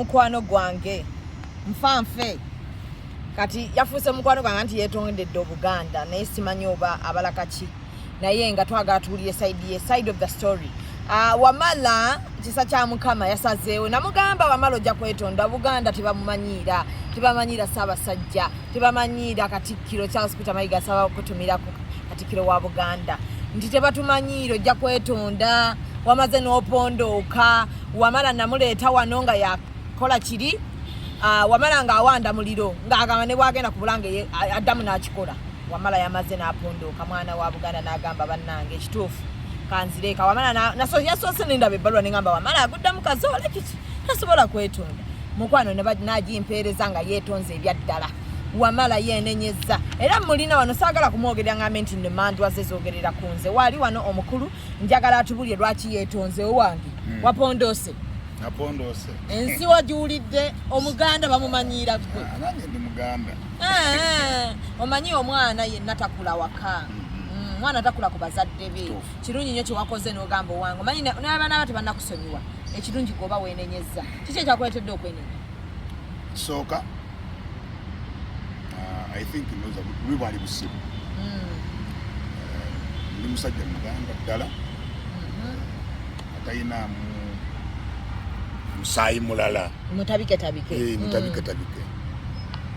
mukwano gwange nfanfe kati yafuuse mukwano gwange nti yetondedde Buganda naye simanyi oba abalakaki naye nga twagala tuwulire side of the story. Wamala Kisa kya Mukama yasazeewo namugamba wamala ojja kwetonda Buganda tebamanyira Ssaabasajja tebamanyira Katikkiro Charles Peter Mayiga asaba okutumirako Katikkiro wa Buganda nti tebatumanyira ojja kwetonda wamaze n'opondooka wamala namuleeta wano nga yakola kiri wamala nga awanda muliro ng'agamba ne bwagenda ku Bulange addamu n'akikola wamala yamaze n'apondooka mwana wa Buganda n'agamba bannange ekituufu kanzireka wamala yasoose n'endaba ebbaluwa n'engamba wamala aguddamu kazoole kiki tasobola kwetonda mukwano n'agimpeereza nga yeetonze ebyaddala wamala yeenenyezza era mulina wano saagala kumwogerera ngambe nti Nandwaze zoogerera ku nze waali wano omukulu njagala atubulye lwaki yeetonze owange wapondoose ensi wagiwulidde Omuganda bamumanyira gwe nange ndi Muganda omanyi omwana yenna takula waka mwana takula ku bazadde be kirungi nnyo kyewakoze n'ogamba owange omanyi n'abaana abo tebannakusonyiwa ekirungi gwoba weenenyezza kiki ekyakuleetedde okwenenya sooka I think we bwali busibu ndi musajja Muganda ddala atayina musaayi mulala mutabike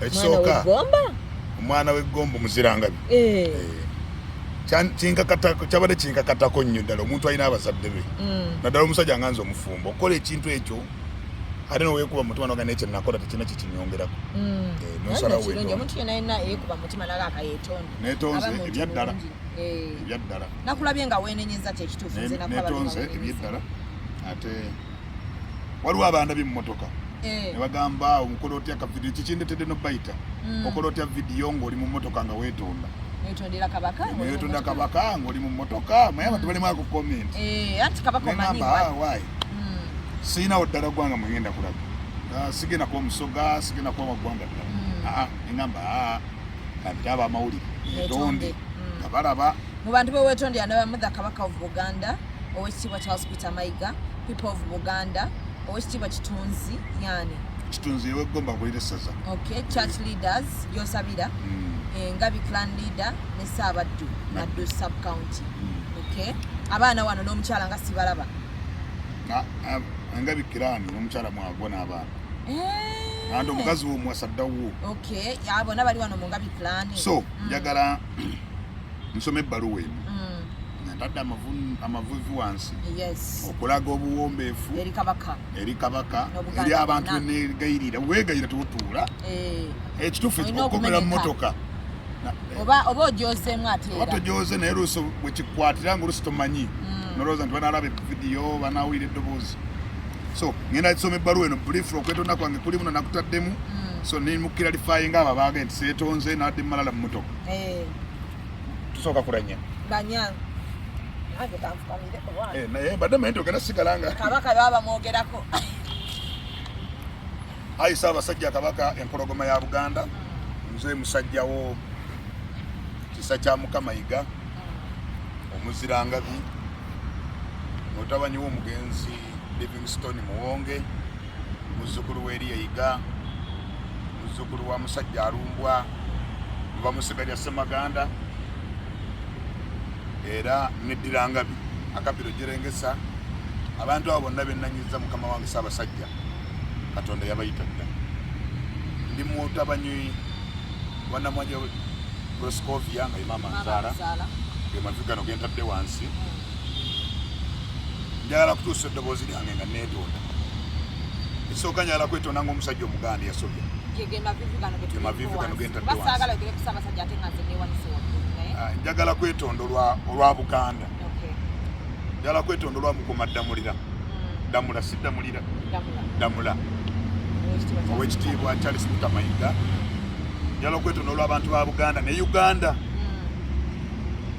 ekisooka omwana w'eggombo muzirangabi kyabadde kinkakatako nnyo ddala omuntu alina abazadde be naddala omusajja nganza omufumbo okola ekintu ekyo ate noweekuba mutima noga nekyo nakola tekina kikinyongerako nosalawo netonze ebyaddala nakulabye nga weenenyeza kyekituufu netonze ebyeddala ate waliwo abaana b'emmotoka ne bagamba omukola otya akavidiyo kikindetedde nobayita okola otya vidiyo ng'oli mu mmotoka nga weetonda Yetondera kabaka ng'oli mu mmotoka naye abantu balimu akukomenti anti kabaka omanyi siinawo ddala gwanga mwegenda kulaga sigenda kuba musoga sigenda kuba magwanga ddala engamba kanti aba amawulire etonde kabalaba mu bantu beweetonde yanabamudha kabaka of Buganda owekitiibwa Charles Peter Mayiga people of Buganda owekitiibwa Kitonzi yani Kitonzi yeweggomba akulira essaza church leaders gyosabira Ngabi clan leader ne Ssaabaddu Naddu sub county abaana wano n'omukyala nga sibalaba Ngabi kirani n'omukyala mwagwa n'abaana andi omukazi w'omwasaddawo yabona bali wano mu Ngabi clan so njagala nsoma ebbaluwa eno ntadde amavuvu wansi okulaga obuwombeefu eri kabaka eri abantu benegayirira weegayira tewotuula ekituufu okukomera mu mmotoka oba ojozeemu ate era tojoze naye oluusi bwekikwatira nga oluusi tomanyi nolowooza nti banaalaba evidiyo banaawulira eddoboozi so ngenda kisoma ebbaluwa eno briefly okwetonda kwange kuli muno nakutaddemu so nimukiralifayi nga abo baage nti seetonze nadde malala mu mmotoka tusooka kulanya ganya naye mbadde manyi ogenda sigalanga kabaka baba mwogerako ayi Ssaabasajja Kabaka empologoma ya Buganda nze musajjawo Kisa kya Mukama Mayiga omuzirangabi mutabanyi w'omugenzi Livingstone Muwonge muzzukulu w'Eriya Yiga muzzukulu wa musajja alumbwa muba musigalya Ssemaganda era neddirangabi akabiro jerengesa abantu abo bonna bennanyiza Mukama wange Ssaabasajja Katonda yabayita dda ndi mutabanyi wanamwaja Roscovia nga mama Nzara ge mavugano gentadde wansi njagala kutuusa eddoboozi lyange nga neetonda ekisooka njagala kwetonda ng'omusajja Omuganda yasobya gemavivugano gentadde wansi njagala kwetonda olwa Buganda njagala kwetonda olwa Mukama Damula siddamulira Damula owekitiibwa Charles Peter Mayiga njagala okwetonda olw'abantu ba Buganda ne Uganda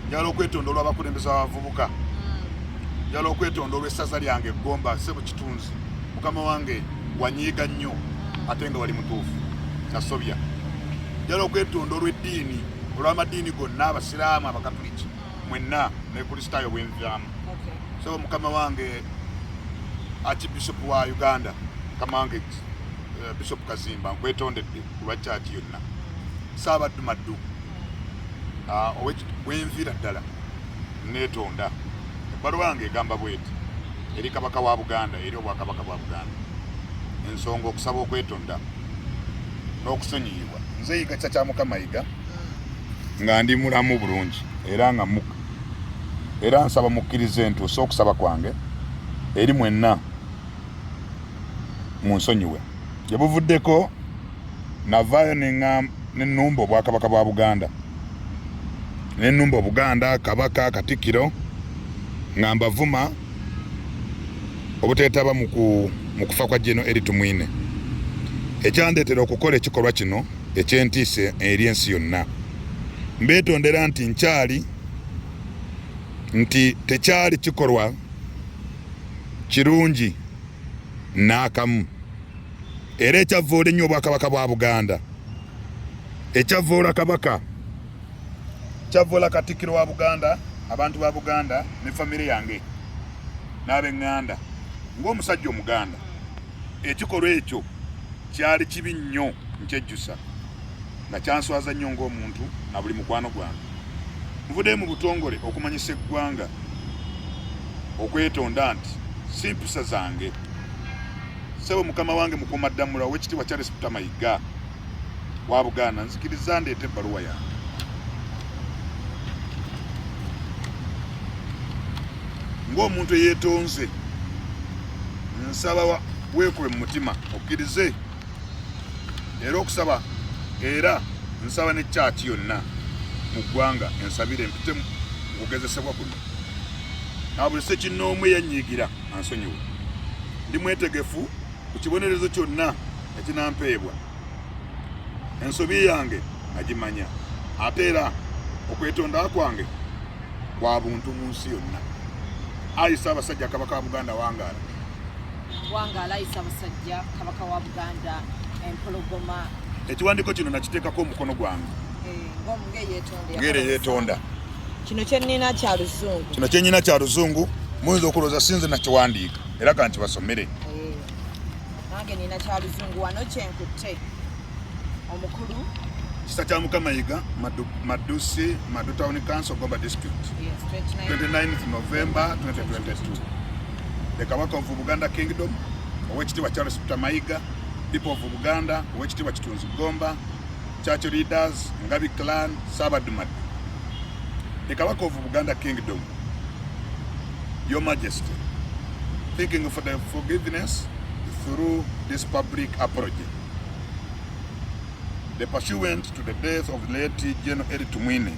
njagala okwetonda olw'abakulembeze b'abavubuka njagala okwetonda olw'essaza lyange Gomba Ssebo Kitunzi Mukama wange wanyiiga nnyo ate nga wali mutuufu nasobya njagala okwetonda olw'eddiini olw'amadiini gonna Abasiraamu Abakatuliki mwenna ne Kristaayo bwenvaamu so Mukama wange Archbishop wa Uganda Mukama wange Bishop Kazimba nkwetondedde kulwa charge yonna saabaddu maddu wenvira ddala neetonda ebbaluwa yange egamba bweti eri kabaka wa Buganda eri obwakabaka bwa Buganda ensonga okusaba okwetonda n'okusonyiyibwa nze yiga kya Mukama yiga nga ndi mulamu bulungi era nga muka era nsaba mukkirize ntuuse okusaba kwange eri mwenna munsonyiwe gye buvuddeko navaayo nenumba obwakabaka bwa Buganda nenumba Buganda kabaka Katikkiro nga mbavuma obuteetaba mu kufa kwa Jeno eri tumwine ekyandeetera okukola ekikolwa kino ekyentiise eri ensi yonna mbeetondera nti nkyali nti tekyali kikolwa kirungi n'akamu era ekyavoola ennyo obwakabaka bwa Buganda ekyavoola kabaka kyavoola Katikkiro wa Buganda abantu ba Buganda ne famire yange n'ab'eŋŋanda ng'omusajja Omuganda ekikolwa ekyo kyali kibi nnyo nkyejjusa nga kyanswaza nnyo ng'omuntu na buli mukwano gwange nvuddeyo mu butongole okumanyisa eggwanga okwetonda nti si mpisa zange sebo mukama wange Mukuumaddamula Oweekitiibwa Charles Peter Mayiga wa Buganda nzikiriza ndeete ebbaluwa yange ng'omuntu eyeetonze nsaba weekube mu mutima okkirize era okusaba era nsaba ne chachi yonna mu ggwanga ensabire empite mu kugezesebwa kuno na buli sekinnoomu eyanyiigira ansonyiwe ndi mwetegefu ku kibonerezo kyonna ekinampeebwa ensobi yange agimanya ate era okwetonda kwange kwa buntu mu nsi yonna ayisa abasajja kabaka wa Buganda wangaala ayisa abasajja kabaka wa Buganda empologoma ekiwandiiko kino nakiteekako omukono gwange ngere yeetonda kino kyenina kya Luzungu kino kyenina kya Luzungu muyinza okulowooza sinze nakiwandiika era kanti basomere nange nina kya Luzungu wano kyenkutte omukulu Kisa kya Mukama Yiga Madusi Madu Town Council Goba District 29th November 2022 the Kabaka of Buganda Kingdom Oweekitiibwa Charles Peter Mayiga people of Buganda Oweekitiibwa Kitonsaz church leaders Ngabi clan Saabaddu Maddu the Kabaka of Buganda Kingdom Your Majesty thanking for the forgiveness through this public apology. The pursuant to the death of late General Edutainment,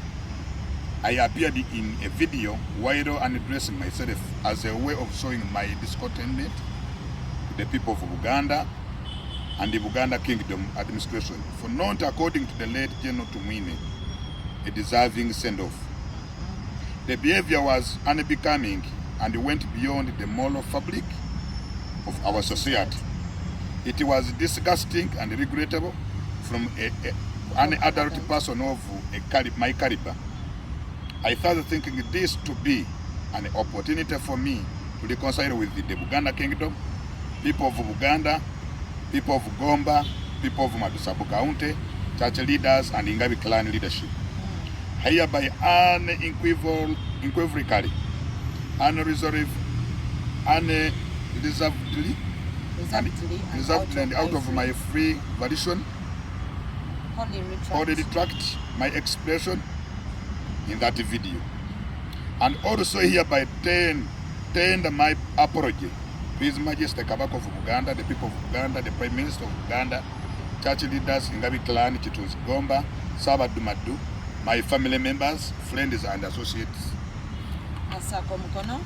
I appeared in a video while addressing myself as a way of showing my discontentment to the people of Buganda and the Buganda Kingdom administration for not according to the late General Tumwine a deserving send-off. The behavior was unbecoming and went beyond the moral fabric of our society. It was disgusting and regrettable from an adult person of my caliber. I started thinking this to be an opportunity for me to reconcile with the Buganda Kingdom, people of Buganda, people of Gomba, people of Madusabu County, church leaders and Ngabi clan leadership. Hereby unequivocally, unreservedly, and out of my free volition, already retract my expression in that video, and also hereby tender my apology to His Majesty Kabaka of Buganda, the people of Buganda, the Prime Minister of Buganda, church leaders, Ngabi clan, Kitonsaz, Gomba, Saabaddu Maddu, my family members, friends and associates. Asako mukono.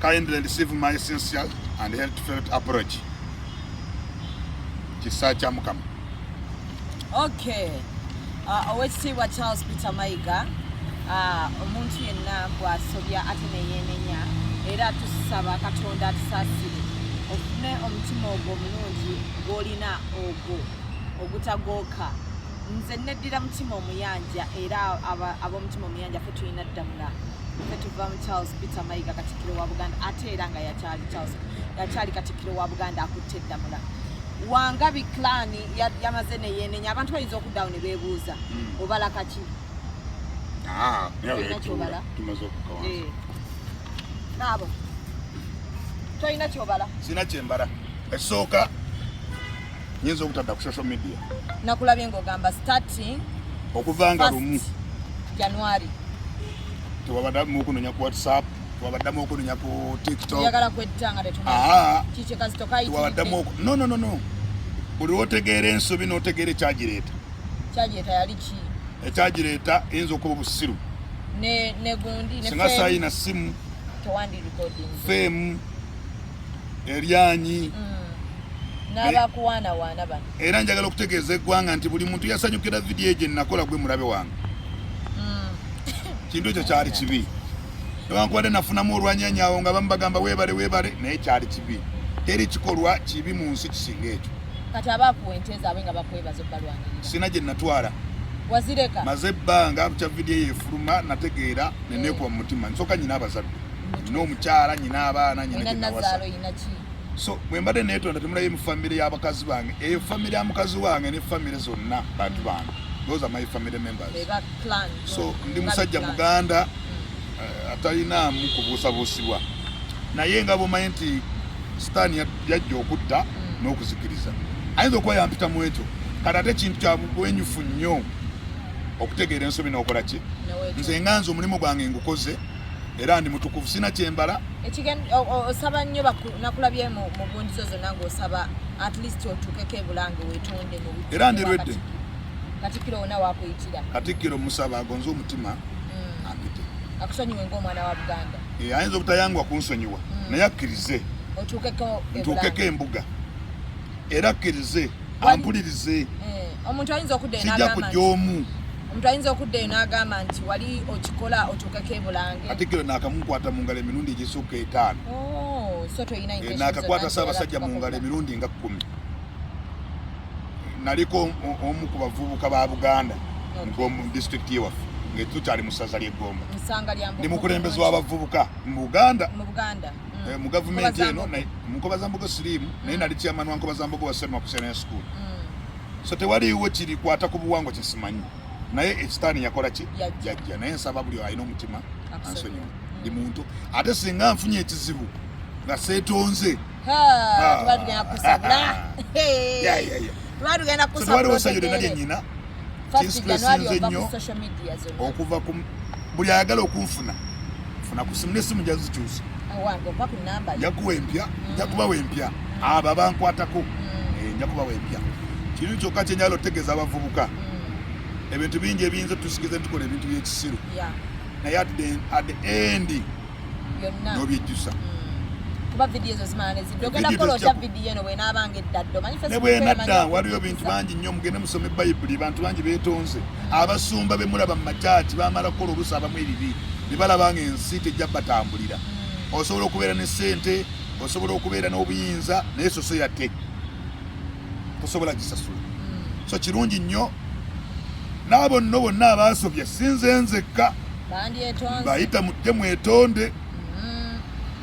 Kindly receive my sincere and heartfelt apology. Kisa kya Mukama. Okay. Oweekitiibwa Charles Peter Mayiga omuntu yenna bw'asobya ate neyenenya era tusaba Katonda atusaasire ofune omutima ogwo omulungi gw'olina ogwo ogutagooka. Nze neddira mutima omuyanja era ab'omutima omuyanja ffe tulina ddamula Tuva Charles Peter Mayiga Katikkiro wa Buganda ate era nga yakyali Katikkiro wa Buganda akutte Ddamula. Wangabi clan yamaze ne yenenya abantu bayinza okuddawo ne beebuuza obala kaki. Tumaze okukawa. Nabo. Toyina kyobala. Sina kyembala. Esooka nyinza okutadda ku social media. Nakulabye ng'ogamba starting okuvanga lumu January. Tuwabaddamu okunonya ku WhatsApp, tuwabaddamu okunonya ku TikTok. Njagala kwettanga tetumanyi. Kiche kazitoka iti. Tuwabaddamu no. Buli otegeera ensobi n'otegeera ekyagireeta. Ekyagireeta yali ki? Ekyagireeta eyinza okuba obusiru. Ne gundi ne singa sayina simu. Tewandi recording. Fame. Eryanyi. N'abakuwaana bano. Era njagala okutegeeza eggwanga nti buli muntu yasanyukira vidiyo gye nakola gwe mulabe wange. Kintu ekyo kyali kibi. Newankubadde nafunamu olwanyanyaawo nga bamu bagamba weebale naye kyali kibi. Teri kikolwa kibi mu nsi kisinga ekyo. Kati abakuwa ente zaabwe nga bakwebaza obbalwanirira. Sina gye natwala. Wazireka? Maze ebbanga kya vidiyo yefuluma nategeera neneekuba mu mutima. Nsooka nyina abazadde. Nyina omukyala, nyina abaana, nyina gye nawasa. So bwe mbadde neetonda temulayo mu famire y'abakazi bange. Eyo famire ya mukazi wange ne famire zonna bantu bange. Those are my family members. So ndi musajja Buganda atalinamu kubuusabuusibwa. Naye nga bomanyi nti sitaani yajja okutta n'okuzikiriza. Ayinza okuba yampita mu ekyo. Kati ate kintu kya bwenyufu nnyo okutegeera ensobi n'okola ki. Nze nganze omulimu gwange ngukoze era ndi mutukuvu sina kyembala. Osaba nnyo nakulabye mu bundizo zonna ng'osaba at least otuukeko ebulange weetonde mu butuufu. Era ndirwedde. Katikkiro wonna wakuyitira. Katikkiro musaba agonze omutima ampite. Akusonyiwe ng'omwana wa Buganda. Ayinza obutayangwa kunsonyiwa naye akkirize. Ntuukeko embuga. Era akkirize ampulirize. Omuntu ayinza okudda sijja kujja omu. Omuntu ayinza okudda n'agamba nti wali okikola otuukeko ebulange. Katikkiro n'akamunkwata mu ngalo emirundi egisukka 5. So toyina intention. N'akakwata Ssaabasajja mu ngalo emirundi nga 10. Naliko omu ku bavubuka ba Buganda mu district yewaffe ng'etukyali mu ssaza ly'Egomba. Ndi mukulembeze w'abavubuka mu Buganda. Mu gavumenti eno mu Nkobazambogo siriimu naye nali chairman wa Nkobazambogo wa Selma Kusena School. So tewaliwo kirikwata ku buwangwa kyesimanyi naye ekitaani yakola ki yajja naye nsaba buli alina omutima ansonyiwa ndi muntu ate singa nfunye ekizibu nga seetonze tewaliwo ssajja lyonna lye nnyina kinsiresinze nnyo okuva ku buli ayagala okunfuna funa ku simu n'essimu nja zikyusa nja kuwa empya nja kubawa empya abo abankwatako nja kubawa empya kintu kyokka kyenjagala okutegeeza abavubuka ebintu bingi ebiyinza tusikize tukola ebintu by'ekisiru naye at the end n'obyejjusa ne bwenadda waliwo bintu bangi nnyo mugende musome bayibuli bantu bangi beetonze abasumba bemulaba mu makyaki bamala kukola oluusi abamu ebibi ne balabanga ensi tejja batambulira osobola okubeera ne ssente osobola okubeera n'obuyinza naye soso yatte tosobola gisasula so kirungi nnyo n'abo nno bonna abaasobya sinze nzekka bayita mujje mwetonde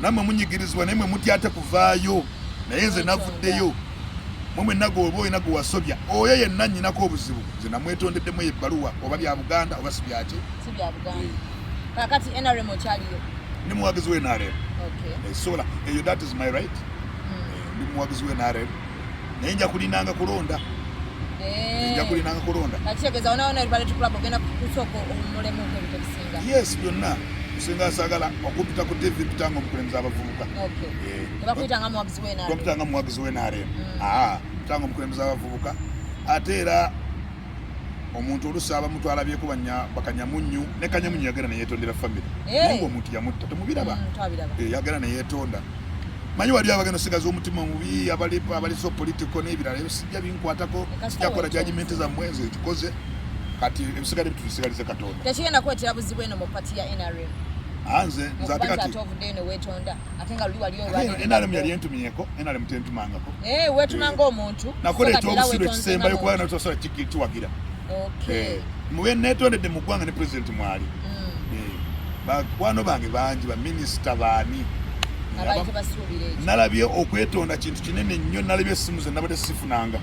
nammwe munyigirizibwa naye mwe mutya ate kuvaayo naye nze navuddeyo mwe mwenna gweoba olina gwe wasobya oyo yenna nnyinako obuzibu nze namwetondeddemu ebbaluwa oba bya Buganda oba si byaki ndi muwagizi w'NRM sobola eyo that is my right ndi muwagizi w'NRM naye nja kulinanga kulonda yes byonna kusinga asagala okupita ku TV pitanga omukulembeze abavubuka bakuyitanga muwagizi w'NRM pitanga omukulembeze abavubuka ate era omuntu olusi abamutwala byeko bakanyamunyu ne kanyamunyu yagera neyetondera famire naye omuntu yamutta temubiraba yagera neyetonda manyi wali abagenda osigaza omutima mubi abali so political n'ebirala ebyo sijja binkwatako sijja kukola judgment za mwezi ekikoze kati ebisigale bitusigalize Katonda tekigenda kwetera buzibu eno mu pati ya NRM nze ate kati NRM yali entumyeko NRM tentumangako weetumanga omuntu nakola ekyobusiru ekisembayo kubanga natusobola kiwagira mube neetondedde mu ggwanga ne president mwali bakwano bange bangi baminisita baani nalabye okwetonda kintu kinene nnyo nalabye essimu ze nabadde sifunanga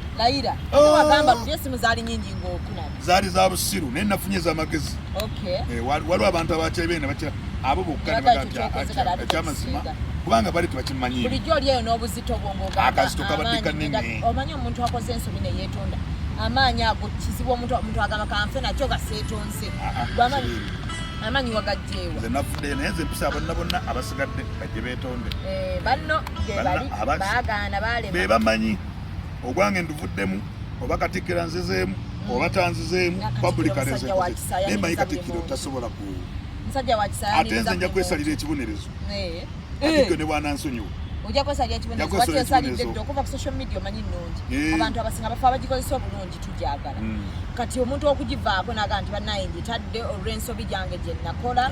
zaali za busiru naye nafunye ez'amagezi waliwo abantu abakyebee ne bakira abo bokka ne bagaa ekyamazima kubanga bali tebakimanyire akazito kabadde kanene omanyi omuntu akoze ensobi ne yeetonda amaanyi ago kizibu omuntu agamba kanfe nakyo gaseetonze amanyi wagajjeewa nze nafudde naye nze mpisa bonna bonna abasigadde bajje beetonde banno baagaana balema be bamanyi ogwange nduvuddemu oba katikkira nzizeemu oba tanzizeemu publica naye manyi katikkiro tasobola ku ate nze nja kwesalira ekibonerezo katikkiro ne bwanansonyiwa ojja kwesalira ekibonerezo wati osalidde okuva ku social media omanyi nnungi abantu abasinga bafa abagikozesa obulungi tujagala kati omuntu okugivaako naga nti bannaye nditadde olw'ensobi gyange gye nakola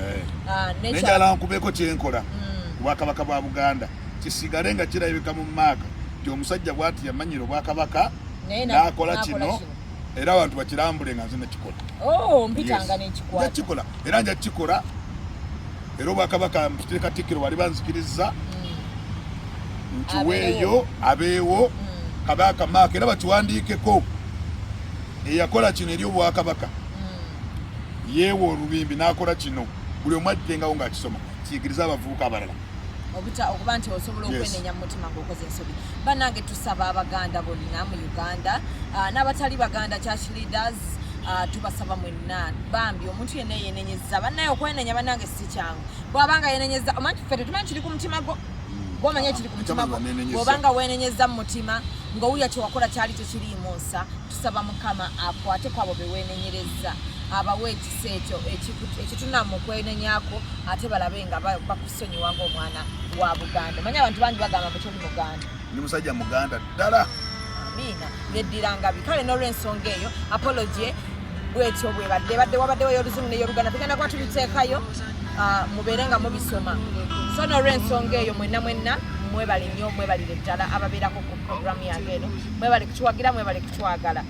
nenjala nkubeeko kyenkola obwakabaka bwa Buganda kisigale nga kirabika mu maaka nti omusajja bwati yamanyira obwakabaka n'akola kino era abantu bakirambule nga nze nakikola mpitanga nekikwata kikola era nja kikola era obwakabaka katikkiro wali banzikiriza nkiweeyo abeewo kabaka maaka era bakiwandiikeko eyakola kino eri obwakabaka yeewa olubimbi n'akola kino buli omu ajjengawo ng'akisoma kiyigiriza abavubuka abalala okuba nti osobola okwenenya mu mutima ng'okoze ensobi bannange tusaba abaganda bonna mu Uganda n'abatali baganda church leaders tubasaba mwenna bambi omuntu yenna yenenyeza bannaye okwenenya bannange si kyangu bw'abanga yenenyeza omanyi ffe tetumanyi kiri ku mutima gwo gw'omanya ekiri ku mutima gwo bw'obanga weenenyeza mu mutima ng'owulira kyewakola kyali tekiriimu nsa tusaba Mukama akwateko abo be weenenyereza abawe ekisa ekyo ekituna mu kwenenyako ate balabe nga bakusonyiwa ng'omwana wa Buganda manyi abantu bangi bagamba mbu toli Muganda ndi musajja Muganda ddala amiina byeddirangabi kale n'olw'ensonga eyo apology bwetyo bwebadde wabaddewo ey'oluzungu n'ey'oluganda tugenda kuba tubiteekayo mubeere nga mubisoma so n'olw'ensonga eyo mwenna mwebale nnyo mwebalire ddala ababeerako ku programu yange eno mwebale kukiwagira mwebale kutwagala